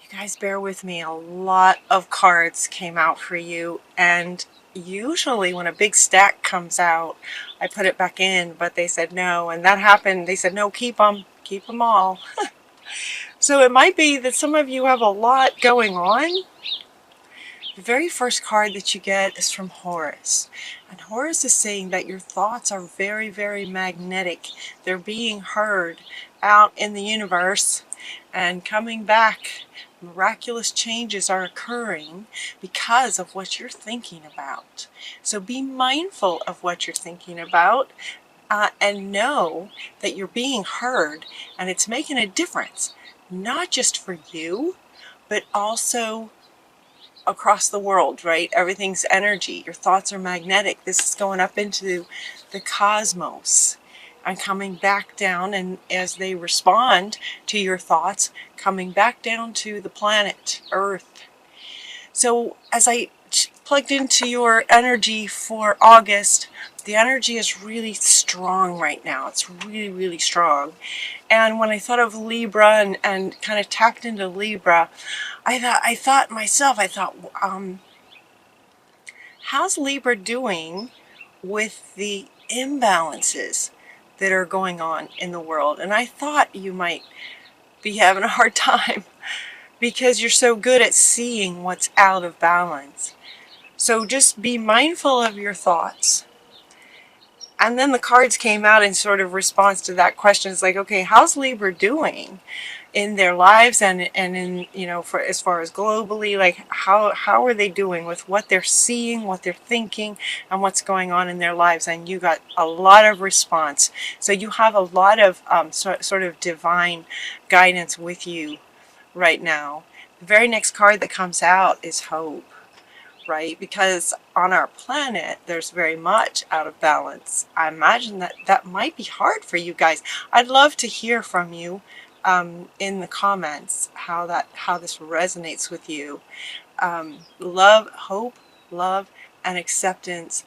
You guys bear with me. A lot of cards came out for you, and usually when a big stack comes out, I put it back in, but they said no, and that happened. They said no, keep them all. So it might be that some of you have a lot going on. The very first card that you get is from Horus. And Horus is saying that your thoughts are very, very magnetic. They're being heard out in the universe and coming back. Miraculous changes are occurring because of what you're thinking about. So be mindful of what you're thinking about and know that you're being heard, and it's making a difference, not just for you, but also across the world, right? Everything's energy. Your thoughts are magnetic. This is going up into the cosmos and coming back down, and as they respond to your thoughts, coming back down to the planet Earth. So as I plugged into your energy for August, the energy is really strong right now. It's really, really strong. And when I thought of Libra and kind of tapped into Libra, I thought myself, how's Libra doing with the imbalances that are going on in the world? And I thought you might be having a hard time because you're so good at seeing what's out of balance. So just be mindful of your thoughts. And then the cards came out in sort of response to that question. It's like, okay, how's Libra doing in their lives and in, for as far as globally, like how are they doing with what they're seeing, what they're thinking, and what's going on in their lives? And you got a lot of response. So you have a lot of sort of divine guidance with you right now. The very next card that comes out is hope. Right? Because on our planet, there's very much out of balance. I imagine that might be hard for you guys. I'd love to hear from you in the comments how this resonates with you. Love, hope, love, and acceptance.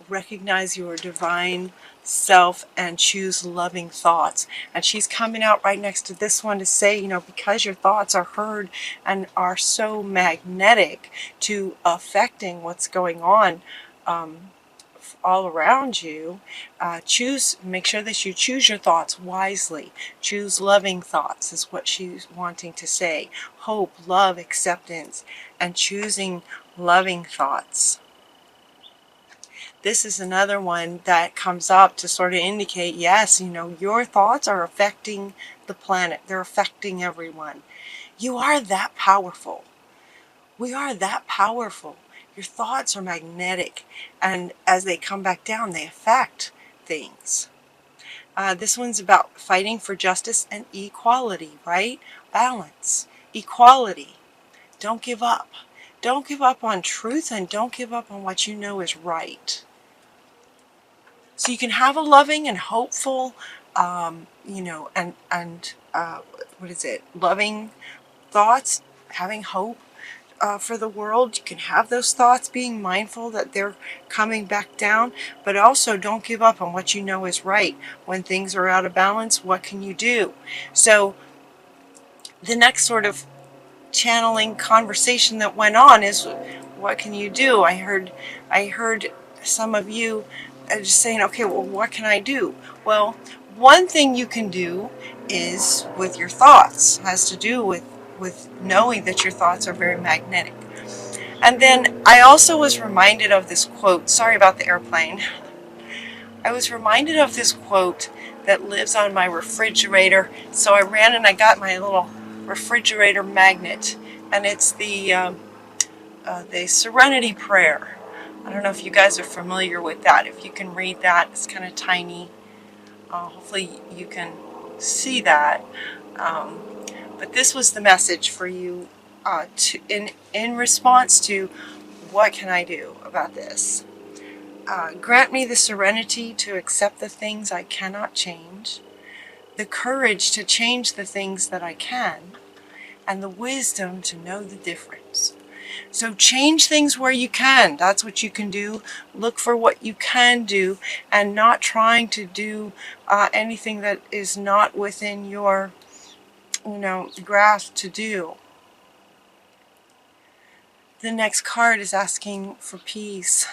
Recognize your divine self and choose loving thoughts. And she's coming out right next to this one to say, because your thoughts are heard and are so magnetic to affecting what's going on all around you, make sure that you choose your thoughts wisely. Choose loving thoughts is what she's wanting to say. Hope, love, acceptance, and choosing loving thoughts. This is another one that comes up to sort of indicate, yes, your thoughts are affecting the planet. They're affecting everyone. You are that powerful. We are that powerful. Your thoughts are magnetic, and as they come back down, they affect things. This one's about fighting for justice and equality, right? Balance, equality. Don't give up. Don't give up on truth, and don't give up on what you know is right. So you can have a loving and hopeful, loving thoughts, having hope for the world. You can have those thoughts, being mindful that they're coming back down, but also don't give up on what you know is right. When things are out of balance, what can you do? So the next sort of channeling conversation that went on is, what can you do? I heard some of you just saying, okay, well, what can I do? Well, one thing you can do is with your thoughts, has to do with knowing that your thoughts are very magnetic. And then I also was reminded of this quote. Sorry about the airplane. I was reminded of this quote that lives on my refrigerator. So I ran and I got my little refrigerator magnet, and it's the Serenity Prayer. I don't know if you guys are familiar with that. If you can read that, it's kind of tiny. Hopefully you can see that. But this was the message for you in response to, what can I do about this? Grant me the serenity to accept the things I cannot change, the courage to change the things that I can, and the wisdom to know the difference. So change things where you can. That's what you can do. Look for what you can do, and not trying to do anything that is not within your grasp to do. The next card is asking for peace.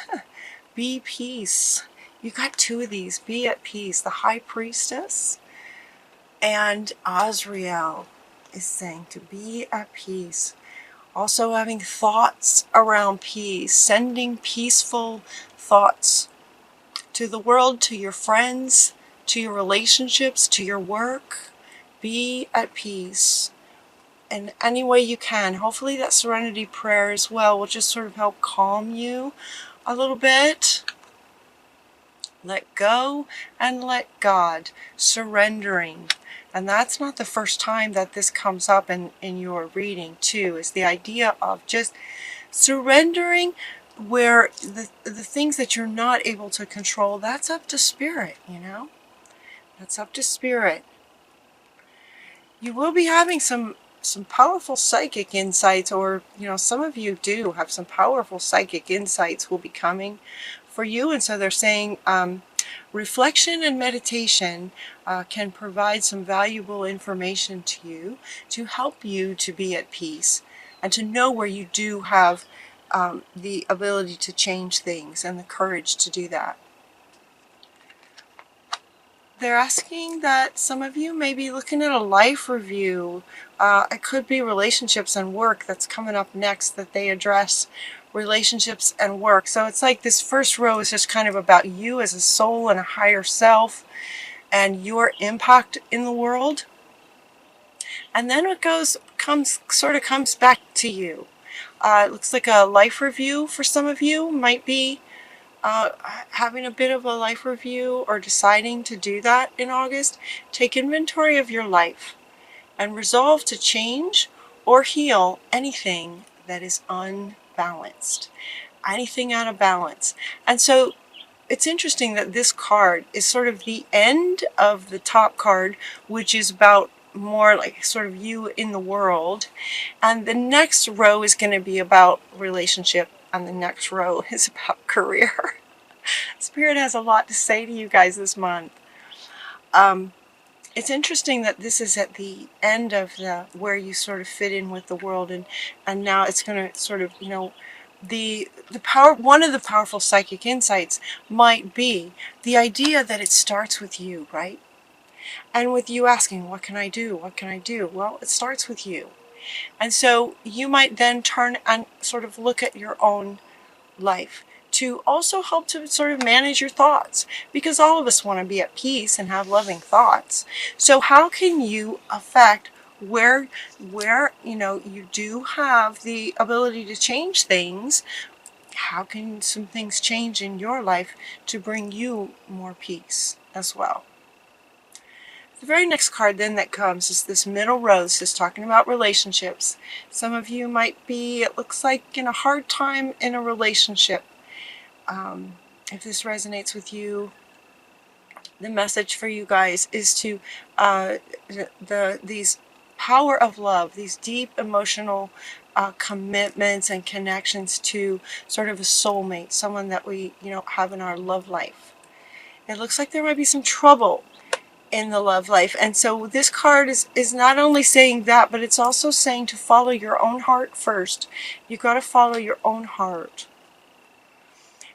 Be peace. You got two of these. Be at peace. The High Priestess and Azrael is saying to be at peace. Also having thoughts around peace. Sending peaceful thoughts to the world, to your friends, to your relationships, to your work. Be at peace in any way you can. Hopefully that serenity prayer as well will just sort of help calm you a little bit. Let go and let God. Surrendering. And that's not the first time that this comes up in your reading too, is the idea of just surrendering where the things that you're not able to control, that's up to spirit, you know? That's up to spirit. You will be having some powerful psychic insights, or, you know, some of you do have some powerful psychic insights will be coming for you. And so they're saying reflection and meditation can provide some valuable information to you to help you to be at peace and to know where you do have the ability to change things and the courage to do that. They're asking that some of you may be looking at a life review. It could be relationships and work that's coming up next, that they address relationships and work. So it's like this first row is just kind of about you as a soul and a higher self and your impact in the world. And then it comes back to you. It looks like a life review for some of you might be having a bit of a life review or deciding to do that in August. Take inventory of your life and resolve to change or heal anything that is unbalanced, anything out of balance. And so it's interesting that this card is sort of the end of the top card, which is about more like sort of you in the world, and the next row is going to be about relationship, and the next row is about career. Spirit has a lot to say to you guys this month. It's interesting that this is at the end of the where you sort of fit in with the world, and now it's going to sort of, you know, the power. One of the powerful psychic insights might be the idea that it starts with you, right? And with you asking, what can I do? What can I do? Well, it starts with you. And so you might then turn and sort of look at your own life to also help to sort of manage your thoughts, because all of us want to be at peace and have loving thoughts. So how can you affect where you know you do have the ability to change things? How can some things change in your life to bring you more peace as well? The very next card then that comes is this middle row. This is talking about relationships. Some of you might be, it looks like, in a hard time in a relationship. If this resonates with you, the message for you guys is to these power of love, these deep emotional commitments and connections to sort of a soulmate, someone that we, you know, have in our love life. It looks like there might be some trouble in the love life, and so this card is not only saying that, but it's also saying to follow your own heart first. You've got to follow your own heart.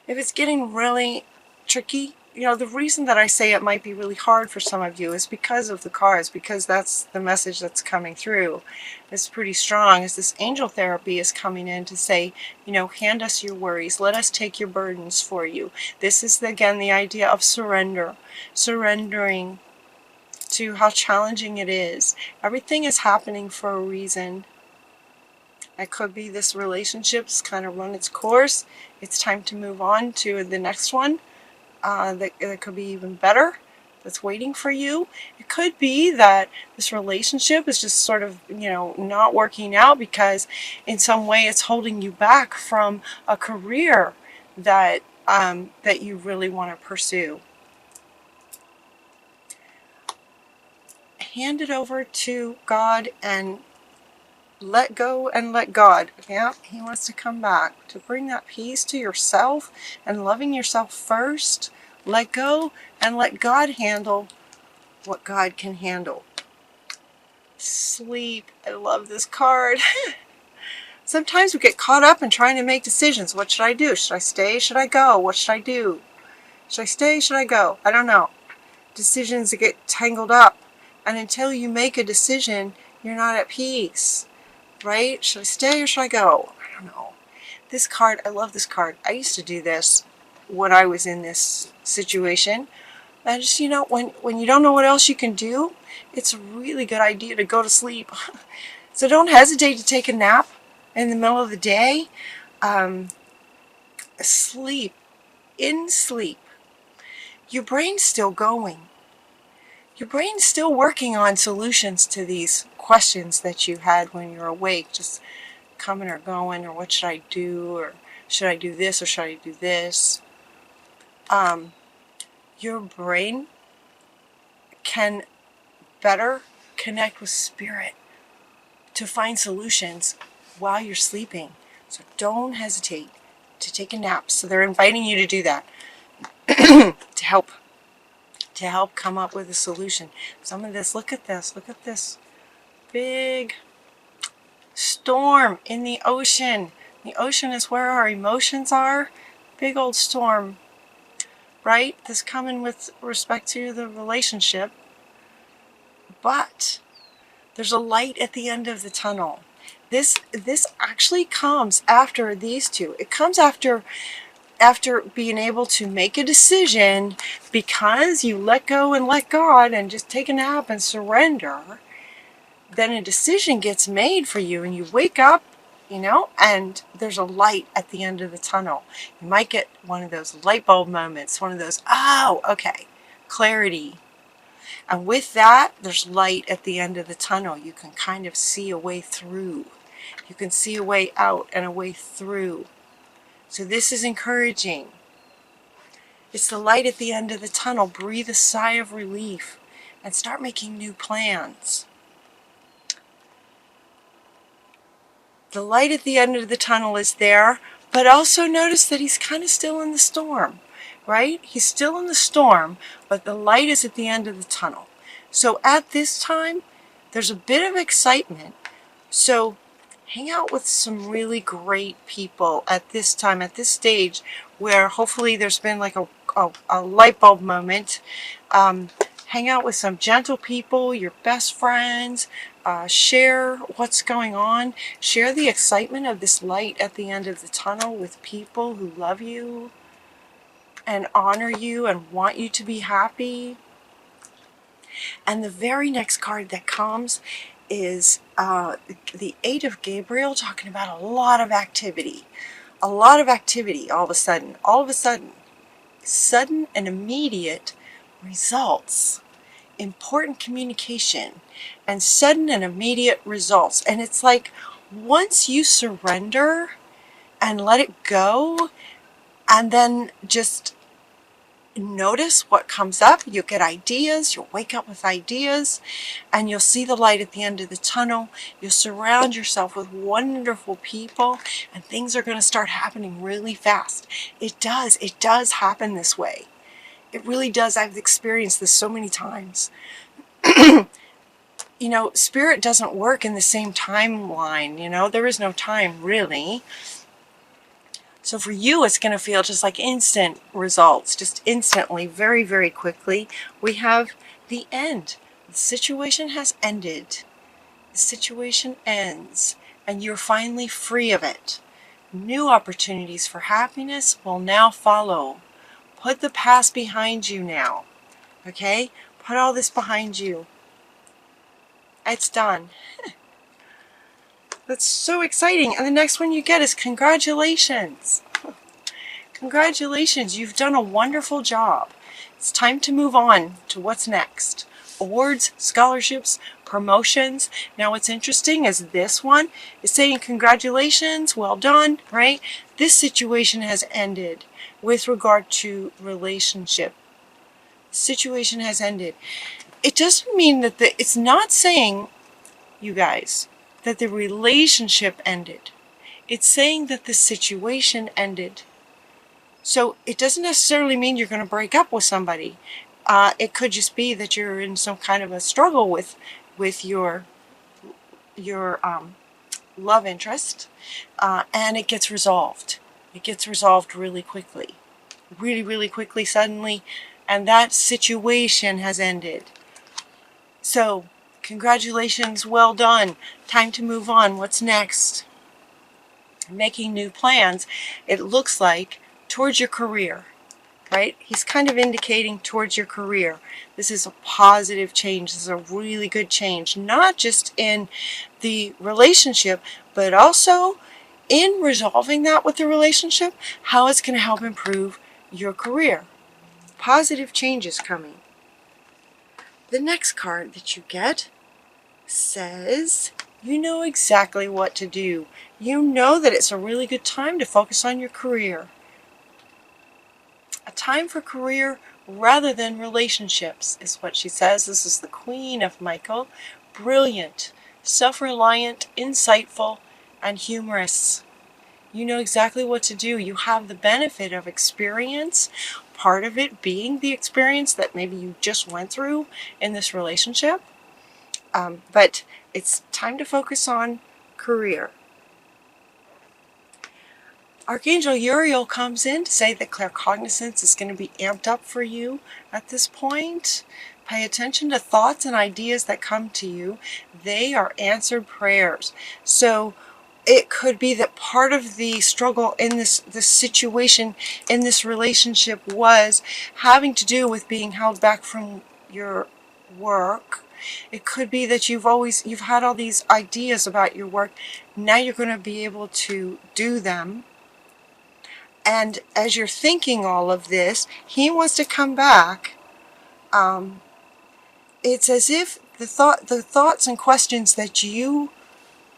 If it's getting really tricky, you know, the reason that I say it might be really hard for some of you is because of the cards, because that's the message that's coming through. It's pretty strong as this angel therapy is coming in to say, you know, hand us your worries, let us take your burdens for you. This is, again, the idea of surrender, surrendering to how challenging it is. Everything is happening for a reason. It could be this relationship's kind of run its course. It's time to move on to the next one that could be even better, that's waiting for you. It could be that this relationship is just sort of, you know, not working out because in some way it's holding you back from a career that that you really want to pursue. Hand it over to God and let go and let God. Yeah, He wants to come back to bring that peace to yourself and loving yourself first. Let go and let God handle what God can handle. Sleep. I love this card. Sometimes we get caught up in trying to make decisions. What should I do? Should I stay? Should I go? What should I do? Should I stay? Should I go? I don't know. Decisions that get tangled up. And until you make a decision, you're not at peace. Right? Should I stay or should I go? I don't know. This card, I love this card. I used to do this when I was in this situation. And just, you know, when you don't know what else you can do, it's a really good idea to go to sleep. So don't hesitate to take a nap in the middle of the day. Sleep. In sleep. Your brain's still going. Your brain's still working on solutions to these questions that you had when you're awake, just coming or going, or what should I do, or should I do this, or should I do this? Your brain can better connect with spirit to find solutions while you're sleeping. So don't hesitate to take a nap. So they're inviting you to do that to help come up with a solution. Some of this, look at this big storm in the ocean. The ocean is where our emotions are. Big old storm, right? This coming with respect to the relationship. But there's a light at the end of the tunnel. This actually comes after these two. It comes after being able to make a decision, because you let go and let God and just take a nap and surrender. Then a decision gets made for you and you wake up, you know, and there's a light at the end of the tunnel. You might get one of those light bulb moments, one of those, oh, okay, clarity. And with that, there's light at the end of the tunnel. You can kind of see a way through. You can see a way out and a way through. So this is encouraging. It's the light at the end of the tunnel. Breathe a sigh of relief and start making new plans. The light at the end of the tunnel is there, but also notice that he's kind of still in the storm, right? He's still in the storm, but the light is at the end of the tunnel. So at this time, there's a bit of excitement. So hang out with some really great people at this time, at this stage, where hopefully there's been like a light bulb moment. Hang out with some gentle people, your best friends. Share what's going on. Share the excitement of this light at the end of the tunnel with people who love you and honor you and want you to be happy. And the very next card that comes is the Eight of Gabriel, talking about a lot of activity. A lot of activity all of a sudden. All of a sudden. Sudden and immediate results. Important communication. And sudden and immediate results. And it's like once you surrender and let it go, and then just notice what comes up. You'll get ideas. You'll wake up with ideas, and you'll see the light at the end of the tunnel. You'll surround yourself with wonderful people, and things are going to start happening really fast. It does happen this way. It really does. I've experienced this so many times. You know, spirit doesn't work in the same timeline. You know, there is no time really. So for you, it's going to feel just like instant results, just instantly, very, very quickly. We have the end. The situation has ended. The situation ends, and you're finally free of it. New opportunities for happiness will now follow. Put the past behind you now. Okay? Put all this behind you. It's done. That's so exciting. And the next one you get is congratulations. Congratulations, you've done a wonderful job. It's time to move on to what's next. Awards, scholarships, promotions. Now what's interesting is this one is saying congratulations, well done, right? This situation has ended with regard to relationship. The situation has ended. It doesn't mean that it's not saying, you guys, that the relationship ended. It's saying that the situation ended. So it doesn't necessarily mean you're going to break up with somebody. It could just be that you're in some kind of a struggle with your love interest, and it gets resolved. It gets resolved really quickly. Really, really quickly, suddenly, and that situation has ended. So, congratulations, well done. Time to move on. What's next? Making new plans, it looks like, towards your career, right? He's kind of indicating towards your career. This is a positive change. This is a really good change, not just in the relationship, but also in resolving that with the relationship, how it's going to help improve your career. Positive changes coming. The next card that you get says, you know exactly what to do. You know that it's a really good time to focus on your career. A time for career rather than relationships is what she says. This is the Queen of Michael. Brilliant, self-reliant, insightful, and humorous. You know exactly what to do. You have the benefit of experience, part of it being the experience that maybe you just went through in this relationship. But it's time to focus on career. Archangel Uriel comes in to say that claircognizance is going to be amped up for you at this point. Pay attention to thoughts and ideas that come to you. They are answered prayers. So it could be that part of the struggle in this situation, in this relationship, was having to do with being held back from your work. It could be that you've had all these ideas about your work. Now you're going to be able to do them. And as you're thinking all of this, he wants to come back. It's as if the thoughts and questions that you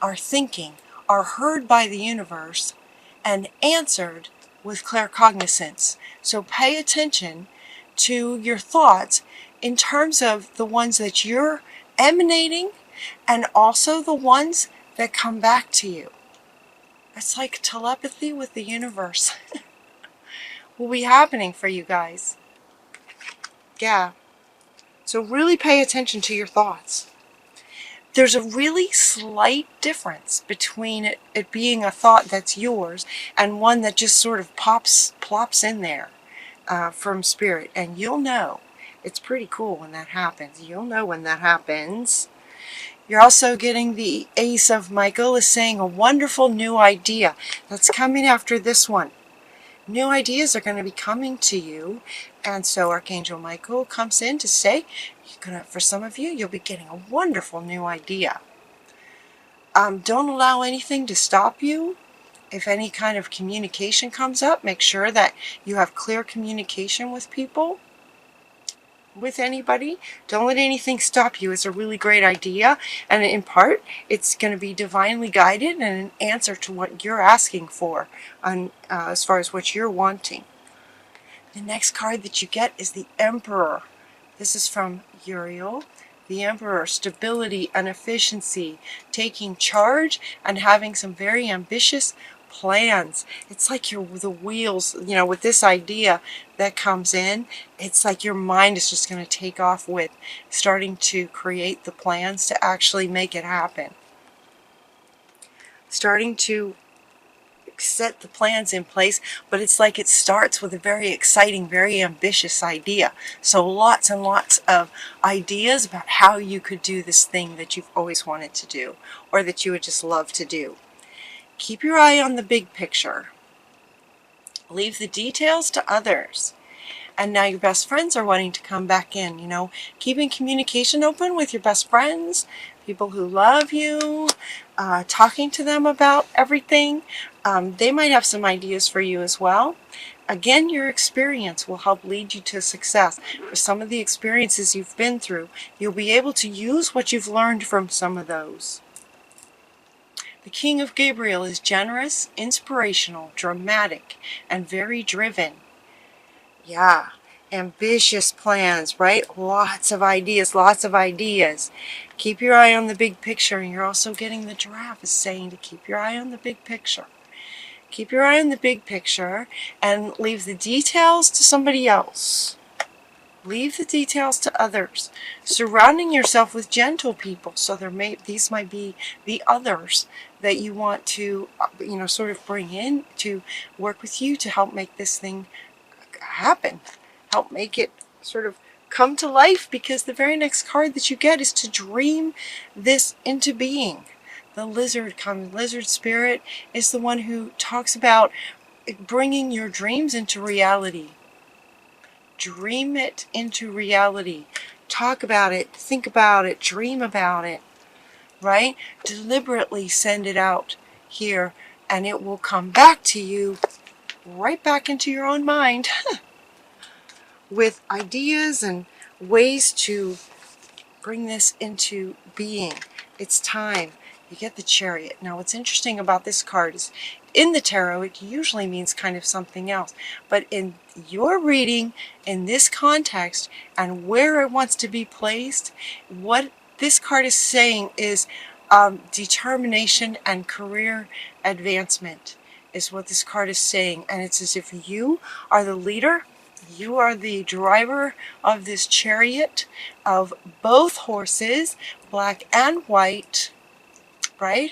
are thinking are heard by the universe and answered with claircognizance. So pay attention to your thoughts in terms of the ones that you're emanating and also the ones that come back to you. It's like telepathy with the universe. Will be happening for you guys. Yeah. So really pay attention to your thoughts. There's a really slight difference between it being a thought that's yours and one that just sort of plops in there from spirit. And you'll know. It's pretty cool when that happens. You'll know when that happens. You're also getting the Ace of Michael is saying a wonderful new idea that's coming after this one. New ideas are going to be coming to you, and so Archangel Michael comes in to say, for some of you, you'll be getting a wonderful new idea. Don't allow anything to stop you. If any kind of communication comes up, make sure that you have clear communication with people, with anybody. Don't let anything stop you. It's a really great idea, and in part it's going to be divinely guided and an answer to what you're asking for as far as what you're wanting. The next card that you get is the Emperor. This is from Uriel. The Emperor, stability and efficiency, taking charge and having some very ambitious plans. It's like the wheels, with this idea that comes in, it's like your mind is just going to take off with starting to create the plans to actually make it happen. Starting to set the plans in place, but it's like it starts with a very exciting, very ambitious idea. So lots and lots of ideas about how you could do this thing that you've always wanted to do, or that you would just love to do. Keep your eye on the big picture. Leave the details to others. And now your best friends are wanting to come back in, keeping communication open with your best friends, people who love you, talking to them about everything. They might have some ideas for you as well. Again, your experience will help lead you to success. For some of the experiences you've been through, you'll be able to use what you've learned from some of those. The King of Gabriel is generous, inspirational, dramatic, and very driven. Yeah, ambitious plans, right? Lots of ideas, lots of ideas. Keep your eye on the big picture, and you're also getting the Giraffe is saying to keep your eye on the big picture. Keep your eye on the big picture and leave the details to somebody else. Leave the details to others. Surrounding yourself with gentle people. So these might be the others that you want to, sort of bring in to work with you to help make this thing happen. Help make it sort of come to life, because the very next card that you get is to dream this into being. The lizard comes. Lizard spirit is the one who talks about bringing your dreams into reality. Dream it into reality. Talk about it, think about it, dream about it, right? Deliberately send it out here, and it will come back to you, right back into your own mind with ideas and ways to bring this into being. It's time. You get the Chariot. Now, what's interesting about this card is in the tarot, it usually means kind of something else. But in your reading, in this context, and where it wants to be placed, what this card is saying is determination and career advancement is what this card is saying. And it's as if you are the leader. You are the driver of this chariot of both horses, black and white, right?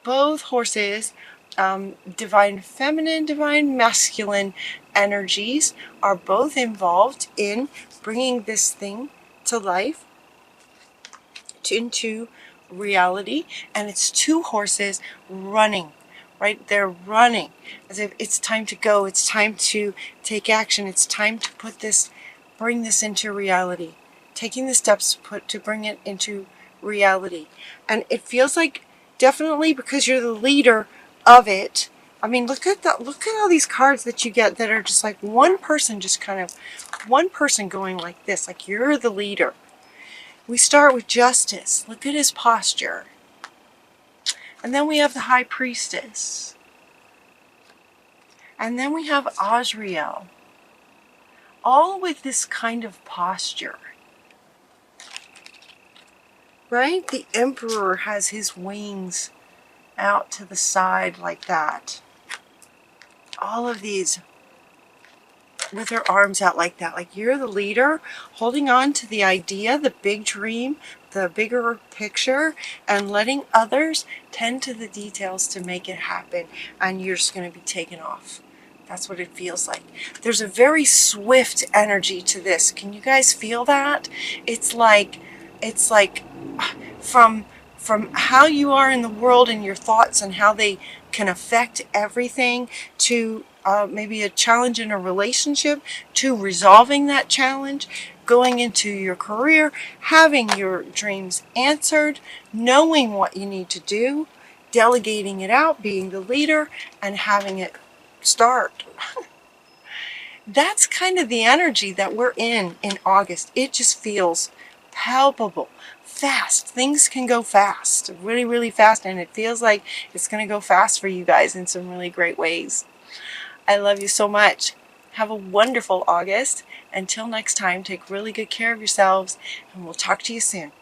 Both horses, divine feminine, divine masculine energies are both involved in bringing this thing to life, into reality. And it's two horses running. Right? They're running as if it's time to go. It's time to take action. It's time to bring this into reality. Taking the steps to bring it into reality. And it feels like, definitely because you're the leader of it. I mean, look at all these cards that you get that are just like one person going like this, like you're the leader. We start with Justice. Look at his posture. And then we have the High Priestess. And then we have Azrael. All with this kind of posture. Right? The Emperor has his wings out to the side like that. All of these with their arms out like that. Like you're the leader, holding on to the idea, the big dream, the bigger picture, and letting others tend to the details to make it happen. And you're just going to be taken off. That's what it feels like. There's a very swift energy to this. Can you guys feel that? It's like from how you are in the world and your thoughts and how they can affect everything, to maybe a challenge in a relationship, to resolving that challenge, going into your career, having your dreams answered, knowing what you need to do, delegating it out, being the leader, and having it start. That's kind of the energy that we're in August. It just feels palpable, fast. Things can go fast, really, really fast, and it feels like it's going to go fast for you guys in some really great ways. I love you so much. Have a wonderful August. Until next time, take really good care of yourselves, and we'll talk to you soon.